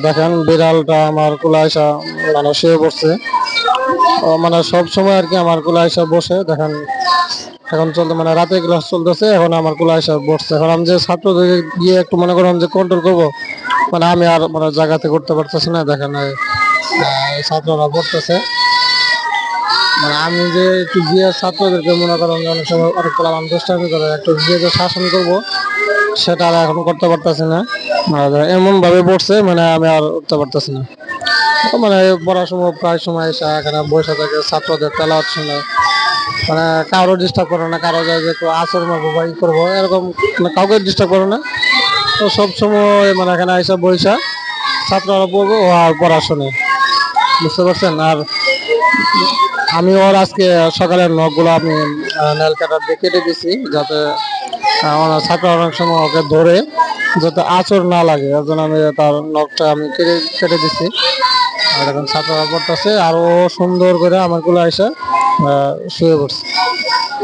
দেখেন বিড়ালটা আমার কোলে আইসা মানে শুয়ে পড়ছে। ও মানে সব সময় আর কি আমার কোলে আইসা বসে। দেখেন এখন চলতে মানে রাতে ক্লাস চলতেছে, এখন আমার কোলে আইসা বসছে। এখন আমি যে ছাত্রদের গিয়ে একটু মনে করলাম যে কন্ট্রোল করবো, মানে আমি আর মানে জায়গাতে করতে পারতেছি না। দেখেন ছাত্ররা পড়তেছে, মানে আমি যে একটু গিয়ে ছাত্রদেরকে মনে করেন যে অনেক সময় অনেক আমি দুষ্টামি করে একটু গিয়ে যে শাসন করব, সেটা আর এখন করতে পারতেছি না। এমন ভাবে পড়ছে মানে আমি আর উঠতে পারতেছি না। তো মানে পড়ার সময় প্রায় সময় এসে এখানে বসে থাকে, ছাত্রদের তেলাওয়াত শুনে, মানে কারো ডিস্টার্ব করে না, কারো যায় যে একটু আচর মারবো বা ই করবো এরকম, মানে কাউকে ডিস্টার্ব করে না। তো সব সময় মানে এখানে এসে বইসা ছাত্ররা পড়বো ও আর পড়াশোনা, বুঝতে পারছেন। আর আমি ওর আজকে সকালের নখগুলো আমি নেল কাটার দিয়ে কেটে দিছি, যাতে ছাত্র অনেক সময় ওকে ধরে যাতে আঁচড় না লাগে, এর জন্য আমি তার নখটা আমি কেটে কেটে দিছি। আর এখন ছাত্ররা পড়তেছে আর ও সুন্দর করে আমার গুলো এসে শুয়ে পড়ছে।